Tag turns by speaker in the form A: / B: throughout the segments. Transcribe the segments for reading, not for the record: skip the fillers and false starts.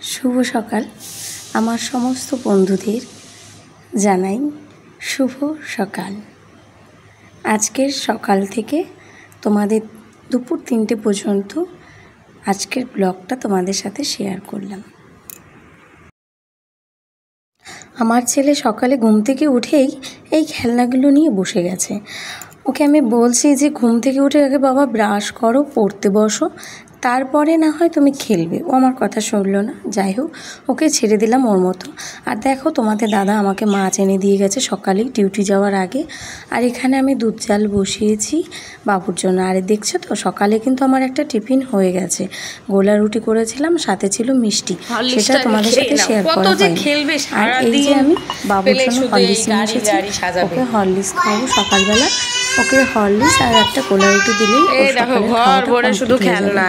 A: শুভ সকাল। আমার সমস্ত বন্ধুদের জানাই শুভ সকাল। আজকের সকাল থেকে তোমাদের দুপুর 3টে পর্যন্ত আজকের ব্লগটা তোমাদের সাথে শেয়ার করলাম। আমার ছেলে সকালে ঘুম থেকে উঠেই এই খেলনাগুলো নিয়ে বসে গেছে। ওকে আমি বলছি যে ঘুম থেকে উঠে আগে বাবা ব্রাশ করো, পড়তে বসো, তারপরে না হয় তুমি খেলবে। ও আমার কথা শুনলো না। যাই হোক, ওকে ছেড়ে দিলাম ওর মতো। আর দেখো, তোমাদের দাদা আমাকে মাছ এনে দিয়ে গেছে সকালেই ডিউটি যাওয়ার আগে। আর এখানে আমি দুধ চাল বসিয়েছি বাবুর জন্য। আর দেখছো তো, সকালে কিন্তু আমার একটা টিফিন হয়ে গেছে। গোলা রুটি করেছিলাম, সাথে ছিল মিষ্টি, সেটা তোমাদের সাথে শেয়ার করা হয়নি। আর এই যে আমি বাবুর জন্য হরলিক্স নিয়ে এসেছি। ওকে হরলিক্স খাওয়াবো সকালবেলা। ওকে হরলিক্স আর একটা গোলা রুটি দিলেই ঘর ভরে শুধু খেলনা।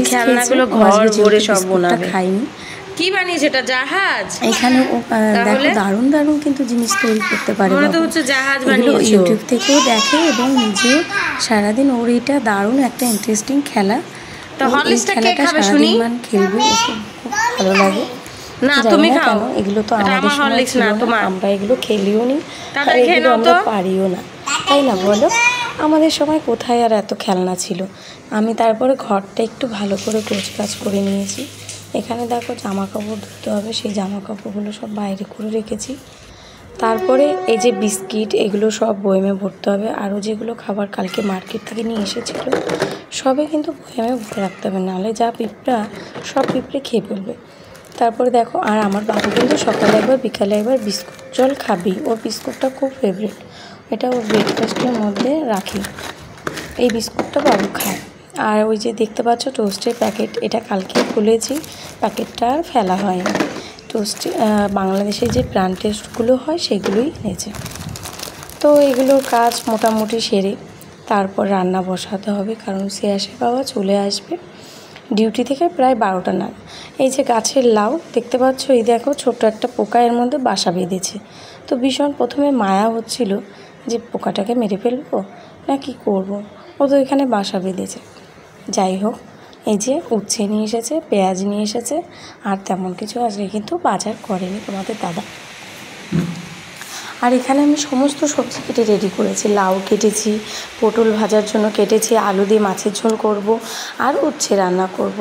A: খেলনাগুলো ঘর ভরে সব বোনাবে। খাইনি।
B: কি বানিয়েছে এটা? জাহাজ?
A: এখানে দেখো, দারুণ দারুণ কিন্তু জিনিস তৈরি করতে পারে।
B: মনে তো হচ্ছে জাহাজ বানিয়েছে।
A: ইউটিউব থেকেও দেখে এবং নিজেও সারাদিন ওর এটা দারুণ একটা ইন্টারেস্টিং খেলা।
B: তো হরলিক্সটা কে খাবে শুনি?
A: খেলবে, খুব ভালো লাগে।
B: না তুমি খাও,
A: এগুলো তো আমাদের হরলিক্স না, আমরা এগুলো খেলিও নি, আর এগুলো আমরা পারিও না, তাই না বলো? আমাদের সময় কোথায় আর এত খেলনা ছিল। আমি তারপরে ঘরটা একটু ভালো করে গোছগাছ করে নিয়েছি। এখানে দেখো, জামা কাপড় ধুতে হবে, সেই জামা কাপড়গুলো সব বাইরে করে রেখেছি। তারপরে এই যে বিস্কিট, এগুলো সব বয়মে ভরতে হবে। আরও যেগুলো খাবার কালকে মার্কেট থেকে নিয়ে এসেছিলো সবে কিন্তু বয়মে ভরে রাখতে হবে, নাহলে যা পিঁপড়া, সব পিঁপড়ে খেয়ে ফেলবে। তারপরে দেখো, আর আমার বাবু কিন্তু সকালে একবার বিকালে একবার বিস্কুট জল খাবি। ওর বিস্কুটটা খুব ফেভারিট, এটা ওর ব্রেকফাস্টের মধ্যে রাখি। এই বিস্কুটটা বাবু খায়। আর ওই যে দেখতে পাচ্ছ টোস্টের প্যাকেট, এটা কালকে খুলেছি, প্যাকেটটা আর ফেলা হয়নি। টোস্ট বাংলাদেশে যে ব্র্যান্ড টেস্টগুলো হয় সেগুলোই এনেছে। তো এগুলোর কাজ মোটামুটি সেরে তারপর রান্না বসাতে হবে, কারণ সে আসে বাবা চলে আসবে ডিউটি থেকে প্রায় 12টা নাগাদ। এই যে গাছের লাউ দেখতে পাচ্ছ, এই দেখো ছোট্ট একটা পোকা এর মধ্যে বাসা বেঁধেছে। তো ভীষণ প্রথমে মায়া হচ্ছিল যে পোকাটাকে মেরে ফেলবো না কি করব, ও তো এখানে বাসা বেঁধেছে। যাই হোক, এই যে উচ্ছে নিয়ে এসেছে, পেঁয়াজ নিয়ে এসেছে, আর তেমন কিছু আজকে কিন্তু বাজার করেনি তোমাদের দাদা। আর এখানে আমি সমস্ত সবজি কেটে রেডি করেছি। লাউ কেটেছি, পটল ভাজার জন্য কেটেছি, আলু দিয়ে মাছের ঝোল করব, আর উচ্ছে রান্না করব।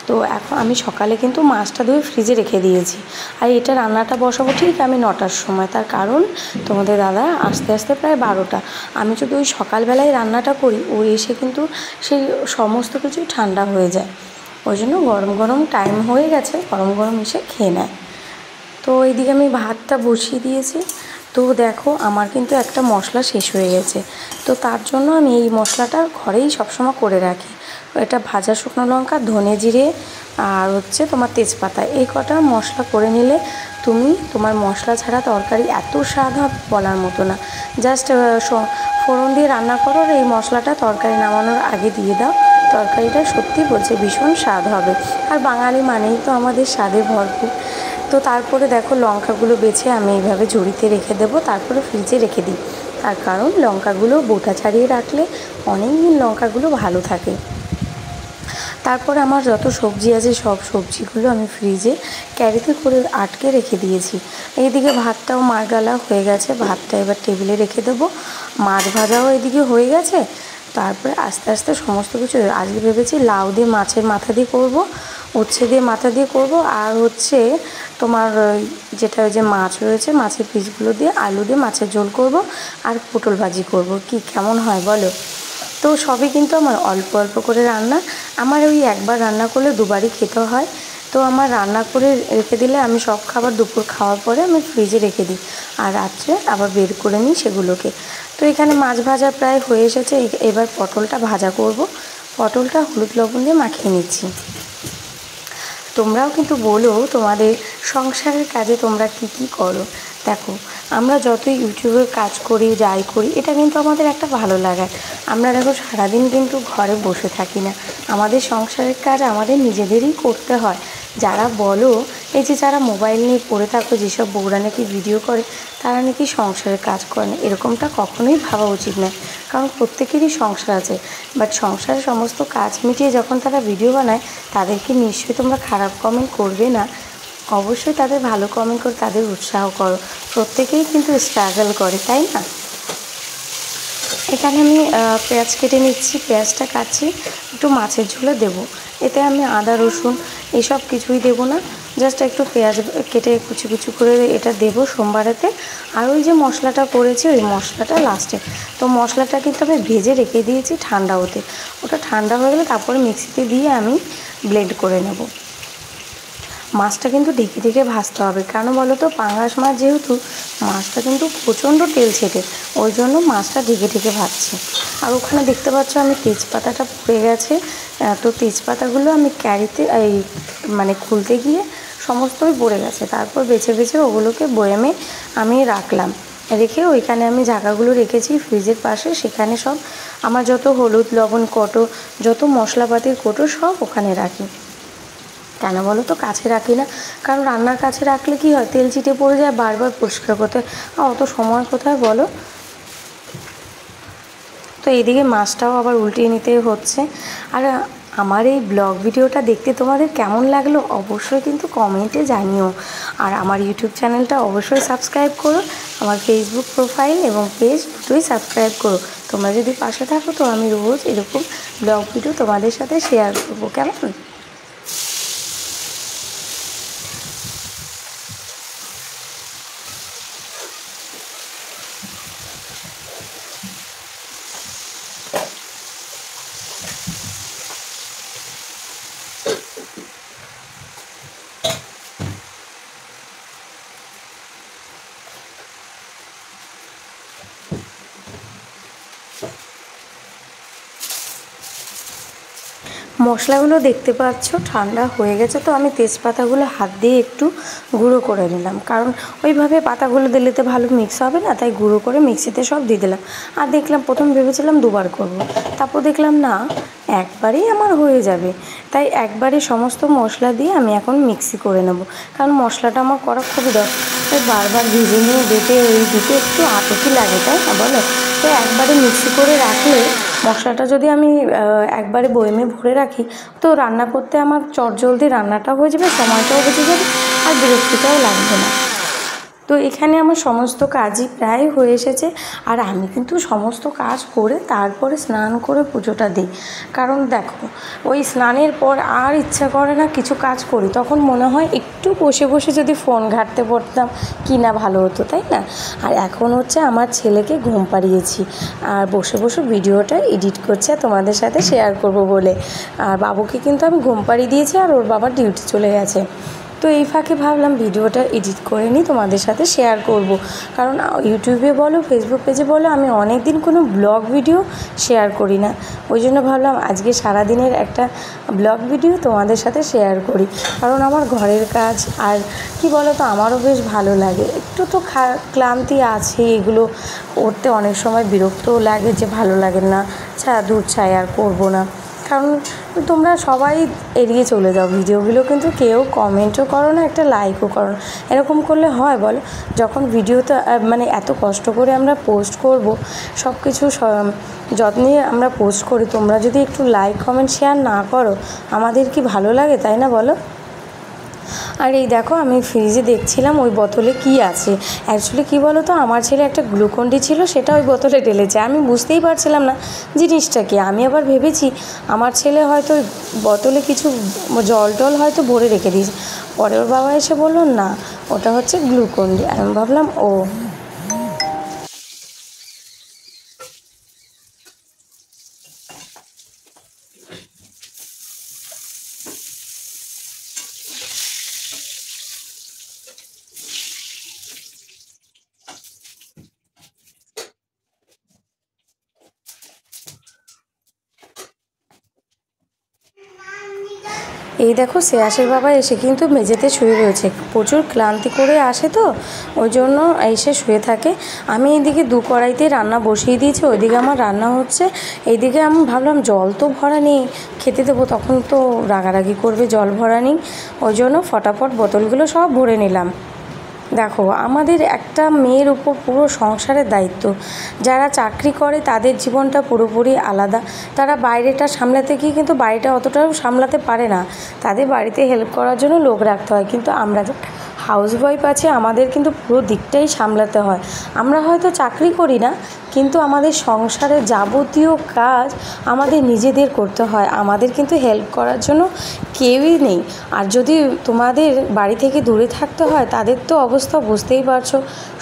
A: তো এখন আমি সকালে কিন্তু মাছটা ধুয়ে ফ্রিজে রেখে দিয়েছি। আর এটা রান্নাটা বসাবো ঠিক আমি 9টার সময়। তার কারণ তোমাদের দাদা আস্তে আস্তে প্রায় 12টা। আমি যদি ওই সকালবেলায় রান্নাটা করি, ও এসে কিন্তু সেই সমস্ত কিছুই ঠান্ডা হয়ে যায়। ওই জন্য গরম গরম টাইম হয়ে গেছে, গরম গরম এসে খেয়ে নেয়। তো এইদিকে আমি ভাতটা বসিয়ে দিয়েছি। তো দেখো, আমার কিন্তু একটা মশলা শেষ হয়ে গেছে। তো তার জন্য আমি এই মশলাটা ঘরেই সবসময় করে রাখি। এটা ভাজা শুকনো লঙ্কা, ধনে জিরে, আর হচ্ছে তোমার তেজপাতা, এই কটা মশলা করে নিলে তুমি তোমার মশলা ছাড়া তরকারি এত স্বাদ হবে বলার মতো না। জাস্ট ফোড়ন দিয়ে রান্না করো, আর এই মশলাটা তরকারি নামানোর আগে দিয়ে দাও, তরকারিটা সত্যি বলছে ভীষণ স্বাদ হবে। আর বাঙালি মানেই তো আমাদের স্বাদে ভরপুর। তো তারপরে দেখো, লঙ্কাগুলো বেছে আমি এইভাবে ঝুড়িতে রেখে দেবো, তারপরে ফ্রিজে রেখে দিই। তার কারণ লঙ্কাগুলো বোটা ছাড়িয়ে রাখলে অনেক দিন লঙ্কাগুলো ভালো থাকে। তারপর আমার যত সবজি আছে সব সবজিগুলো আমি ফ্রিজে ক্যারিতে করে আটকে রেখে দিয়েছি। এইদিকে ভাতটাও মারগালা হয়ে গেছে, ভাতটা এবার টেবিলে রেখে দেবো। মাছ ভাজাও এদিকে হয়ে গেছে। তারপরে আস্তে আস্তে সমস্ত কিছু, আজকে ভেবেছি লাউ দিয়ে মাছের মাথা দিয়ে করব, উচ্ছে দিয়ে মাথা দিয়ে করব, আর হচ্ছে তোমার যেটা ওই যে মাছ রয়েছে, মাছের পিসগুলো দিয়ে আলু দিয়ে মাছের ঝোল করব, আর পটল ভাজি করব। কি কেমন হয় বলো? তো সবই কিন্তু আমার অল্প অল্প করে রান্না। আমার ওই একবার রান্না করলে দুবারই খেতে হয়। তো আমার রান্না করে রেখে দিলে আমি সব খাবার দুপুর খাওয়ার পরে আমি ফ্রিজে রেখে দিই, আর রাত্রে আবার বের করে নিই সেগুলোকে। তো এখানে মাছ ভাজা প্রায় হয়ে এসেছে। এবার পটলটা ভাজা করব। পটলটা হলুদ লবণ দিয়ে মাখিয়ে নিচ্ছি। তোমরাও কিন্তু বলো তোমাদের সংসারের কাজে তোমরা কী কী করো। দেখো, আমরা যতই ইউটিউবে কাজ করি, যাই করি, এটা কিন্তু আমাদের একটা ভালো লাগার। আমরা দেখো সারাদিন কিন্তু ঘরে বসে থাকি না, আমাদের সংসারের কাজ আমাদের নিজেদেরই করতে হয়। যারা বলো এই যে যারা মোবাইল নিয়ে পড়ে থাকো, যেসব বউরা নাকি ভিডিও করে তারা নাকি সংসারের কাজ করে না, এরকমটা কখনোই ভাবা উচিত নয়। কারণ প্রত্যেকেরই সংসার আছে, বাট সংসারের সমস্ত কাজ মিটিয়ে যখন তারা ভিডিও বানায় তাদেরকে নিশ্চয়ই তোমরা খারাপ কমেন্ট করবে না। অবশ্যই তাদের ভালো কমেন্ট করে তাদের উৎসাহ করো। প্রত্যেকেই কিন্তু স্ট্রাগল করে, তাই না? এখানে আমি পেঁয়াজ কেটে নিচ্ছি, পেঁয়াজটা কাটছি, একটু মাছের ঝোলে দেবো। এতে আমি আদা রসুন এসব কিছুই দেবো না, জাস্ট একটু পেঁয়াজ কেটে কুচি কুচি করে এটা দেবো সোমবারেতে। আর ওই যে মশলাটা করেছি ওই মশলাটা লাস্টে। তো মশলাটা কিন্তু আমি ভেজে রেখে দিয়েছি ঠান্ডা হতে, ওটা ঠান্ডা হয়ে গেলে তারপরে মিক্সিতে দিয়ে আমি ব্লেন্ড করে নেব। মাছটা কিন্তু ঢেকে ঢেকে ভাজতে হবে, কেন বলো তো, পাঙাশ মাছ যেহেতু মাছটা কিন্তু প্রচণ্ড তেল ছেটে, ওই জন্য মাছটা ঢেকে ঢেকে ভাজছি। আর ওখানে দেখতে পাচ্ছ আমি তেজপাতাটা পড়ে গেছে, তো তেজপাতাগুলো আমি ক্যারিতে এই মানে খুলতে গিয়ে সমস্তই পড়ে গেছে। তারপর বেছে বেছে ওগুলোকে বয়ামে আমি রাখলাম, রেখে ওইখানে আমি জায়গাগুলো রেখেছি ফ্রিজের পাশে, সেখানে সব আমার যত হলুদ লবণ কোটো, যত মশলাপাতির কোটো সব ওখানে রাখি। কেন বলো তো কাছে রাখি না, কারণ রান্নার কাছে রাখলে কি হয়, তেল চিটে পড়ে যায়, বারবার পরিষ্কার করতে অত সময় কোথায় বলো। তো এইদিকে মাছটাও আবার উল্টিয়ে নিতে হচ্ছে। আর আমার এই ব্লগ ভিডিওটা দেখতে তোমাদের কেমন লাগলো অবশ্যই কিন্তু কমেন্টে জানিও। আর আমার ইউটিউব চ্যানেলটা অবশ্যই সাবস্ক্রাইব করো, আমার ফেসবুক প্রোফাইল এবং পেজ দুটোই সাবস্ক্রাইব করো। তোমরা যদি পাশে থাকো তো আমি রোজ এরকম ব্লগ ভিডিও তোমাদের সাথে শেয়ার করবো, কেমন? মশলাগুলো দেখতে পাচ্ছ ঠান্ডা হয়ে গেছে, তো আমি তেজপাতাগুলো হাত দিয়ে একটু গুঁড়ো করে নিলাম, কারণ ওইভাবে পাতাগুলো দিলে তো ভালো মিক্স হবে না, তাই গুঁড়ো করে মিক্সিতে সব দিয়ে দিলাম। আর দেখলাম প্রথম ভেবেছিলাম দুবার করব, তারপর দেখলাম না একবারেই আমার হয়ে যাবে, তাই একবারে সমস্ত মশলা দিয়ে আমি এখন মিক্সি করে নেব, কারণ মশলাটা আমার করা খুবই দরকার। তাই বারবার ভেজে নিয়ে বেটে এই দিতে একটু আটকি লাগে, তাই না বলো? তো একবারে মিক্সি করে রাখলে মশলাটা যদি আমি একবারে বয়মে ভরে রাখি তো রান্না করতে আমার চটজলদি রান্নাটাও হয়ে যাবে, সময়টাও বেঁচে যাবে, আর বিরক্তিটাও লাগবে না। তো এখানে আমার সমস্ত কাজই প্রায় হয়ে এসেছে। আর আমি কিন্তু সমস্ত কাজ করে তারপরে স্নান করে পুজোটা দিই, কারণ দেখো ওই স্নানের পর আর ইচ্ছা করে না কিছু কাজ করি, তখন মনে হয় একটু বসে বসে যদি ফোন ঘাঁটতে পড়তাম কি না ভালো হতো, তাই না? আর এখন হচ্ছে আমার ছেলেকে ঘুম পাড়িয়েছি আর বসে বসে ভিডিওটা এডিট করছে তোমাদের সাথে শেয়ার করব বলে। আর বাবুকে কিন্তু আমি ঘুম পাড়িয়ে দিয়েছি আর ওর বাবা ডিউটি চলে গেছে। তো এই ফাঁকে ভাবলাম ভিডিওটা এডিট করে নিই তোমাদের সাথে শেয়ার করব, কারণ ইউটিউবে বলো ফেসবুক পেজে বলো আমি অনেক দিন কোনো ব্লগ ভিডিও শেয়ার করি না, ওই জন্য ভাবলাম আজকে সারাদিনের একটা ব্লগ ভিডিও তোমাদের সাথে শেয়ার করি। কারণ আমার ঘরের কাজ আর কি বলো তো আমারও বেশ ভালো লাগে, একটু তো ক্লান্তি আছে, এগুলো করতে অনেক সময় বিরক্তও লাগে যে ভালো লাগে না, দূর ছাই আর করবো না। কারণ তোমরা সবাই এড়িয়ে চলে যাও ভিডিওগুলো, কিন্তু কেউ কমেন্টও করো না, একটা লাইকও করো না। এরকম করলে হয় বলো? যখন ভিডিওতে মানে এত কষ্ট করে আমরা পোস্ট করব, সব কিছু যত্নে আমরা পোস্ট করি, তোমরা যদি একটু লাইক কমেন্ট শেয়ার না করো আমাদের কি ভালো লাগে, তাই না বলো? আর এই দেখো আমি ফ্রিজে দেখছিলাম ওই বোতলে কি আছে। অ্যাকচুয়ালি কী বলো তো, আমার ছেলে একটা গ্লুকন-ডি ছিল, সেটা ওই বোতলে ঢেলেছে, আমি বুঝতেই পারছিলাম না জিনিসটা কি। আমি আবার ভেবেছি আমার ছেলে হয়তো ওই বোতলে কিছু জল টল হয়তো ভরে রেখে দিয়েছে। পরে ওর বাবা এসে বললো না ওটা হচ্ছে গ্লুকন-ডি। আমি ভাবলাম ও। এই দেখো শ্রেয়াসের বাবা এসে কিন্তু মেঝেতে শুয়ে রয়েছে, প্রচুর ক্লান্তি করে আসে তো ওই জন্য এসে শুয়ে থাকে। আমি এইদিকে 2 কড়াইতে রান্না বসিয়ে দিয়েছি, ওইদিকে আমার রান্না হচ্ছে। এইদিকে আমি ভাবলাম জল তো ভরা নেই, খেতে দেবো তখন তো রাগারাগি করবে, জল ভরা নেই, ওই জন্য ফটাফট বোতলগুলো সব ভরে নিলাম। দেখো আমাদের একটা মেয়ের উপর পুরো সংসারের দায়িত্ব। যারা চাকরি করে তাদের জীবনটা পুরোপুরি আলাদা, তারা বাইরেটা সামলাতে গিয়ে কিন্তু বাড়িটা অতটাও সামলাতে পারে না, তাদের বাড়িতে হেল্প করার জন্য লোক রাখতে হয়। কিন্তু আমরা যে হাউসওয়াইফ আছে আমাদের কিন্তু পুরো দিকটাই সামলাতে হয়। আমরা হয়তো চাকরি করি না, কিন্তু আমাদের সংসারের যাবতীয় কাজ আমাদের নিজেদের করতে হয়, আমাদের কিন্তু হেল্প করার জন্য কেউই নেই। আর যদি তোমাদের বাড়ি থেকে দূরে থাকতে হয় তাদের তো অবস্থা বুঝতেই পারছো,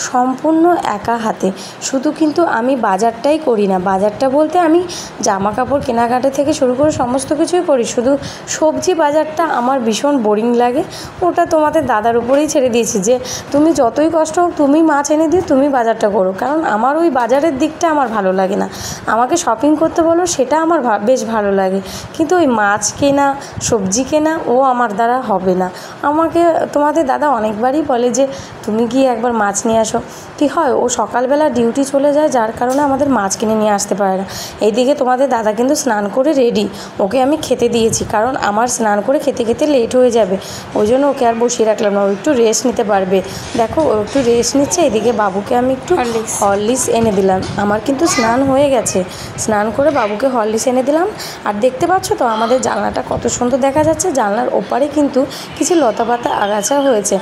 A: সম্পূর্ণ একা হাতে। শুধু কিন্তু আমি বাজারটাই করি না, বাজারটা বলতে আমি জামা কাপড় কেনাকাটা থেকে শুরু করে সমস্ত কিছুই করি, শুধু সবজি বাজারটা আমার ভীষণ বোরিং লাগে। ওটা তোমাদের দাদার উপরেই ছেড়ে দিয়েছি যে তুমি যতই কষ্ট হোক তুমি মাছ এনে দিয়ে তুমি বাজারটা করো, কারণ আমার ওই বাজারের দিকটা আমার ভালো লাগে না। আমাকে শপিং করতে বলো সেটা আমার বেশ ভালো লাগে, কিন্তু ওই মাছ কেনা সবজি কেনা ও আমার দ্বারা হবে না। আমাকে তোমাদের দাদা অনেকবারই বলে যে তুমি গিয়ে একবার মাছ নিয়ে আসো। কী হয়, ও সকালবেলা ডিউটি চলে যায়, যার কারণে আমাদের মাছ কিনে নিয়ে আসতে পারে না। এইদিকে তোমাদের দাদা কিন্তু স্নান করে রেডি, ওকে আমি খেতে দিয়েছি, কারণ আমার স্নান করে খেতে খেতে লেট হয়ে যাবে, ওই জন্য ওকে আর বসিয়ে রাখলাম না, ও একটু রেস্ট নিতে পারবে। দেখো ও একটু রেস্ট নিচ্ছে। এদিকে বাবুকে আমি একটু হরলিক্স এনে দিলাম, আমার কিন্তু স্নান হয়ে গেছে, স্নান করে বাবুকে হরলিক্স এনে দিলাম। আর দেখতে পাচ্ছ তো আমাদের জানলাটা কত সুন্দর দেখা যাচ্ছে, জানলার ওপারে কিন্তু কিছু লতাপাতা আগাছা হয়েছে,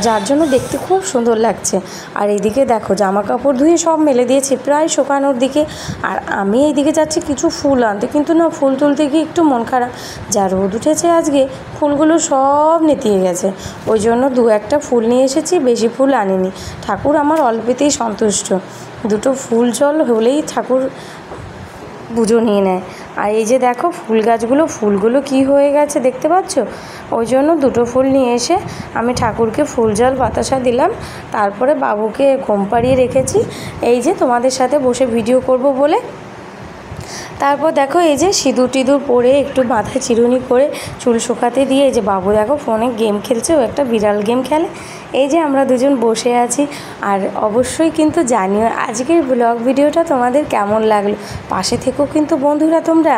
A: যার জন্য দেখতে খুব সুন্দর লাগছে। আর এইদিকে দেখো জামা কাপড় ধুয়ে সব মেলে দিয়েছি প্রায় শুকানোর দিকে, আর আমি এইদিকে যাচ্ছি কিছু ফুল আনতে, কিন্তু না ফুল তুলতে গিয়ে একটু মন খারাপ, যা রোদ উঠেছে আজকে ফুলগুলো সব নেতিয়ে গেছে, ওই জন্য 2-1টা ফুল নিয়ে এসেছি, বেশি ফুল আনিনি। ঠাকুর আমার অল্পেতেই সন্তুষ্ট, 2টো ফুল জল হলেই ঠাকুর পুজো নিয়ে নেয়। আর এই যে দেখো ফুল গাছগুলো, ফুলগুলো কি হয়ে গেছে দেখতে পাচ্ছ, ওই জন্য 2টো ফুল নিয়ে এসে আমি ঠাকুরকে ফুল জল বাতাসা দিলাম, তারপরে বাবুকে ঘুম পাড়িয়ে রেখেছি এই যে তোমাদের সাথে বসে ভিডিও করব বলে। তারপর দেখো এই যে সিঁদুর টিঁদুর পরে একটু মাথায় চিরুনি করে চুল শুকাতে দিয়ে এই যে বাবু দেখো ফোনে গেম খেলছে, ও একটা বিড়াল গেম খেলে। এই যে আমরা দুজন বসে আছি। আর অবশ্যই কিন্তু জানিও আজকের ব্লগ ভিডিওটা তোমাদের কেমন লাগলো, পাশে থেকেও কিন্তু বন্ধুরা তোমরা।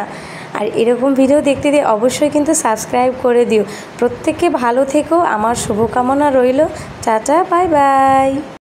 A: আর এরকম ভিডিও দেখতে দিয়ে অবশ্যই কিন্তু সাবস্ক্রাইব করে দিও। প্রত্যেকে ভালো থেকো, আমার শুভকামনা রইল। Tata, bye bye.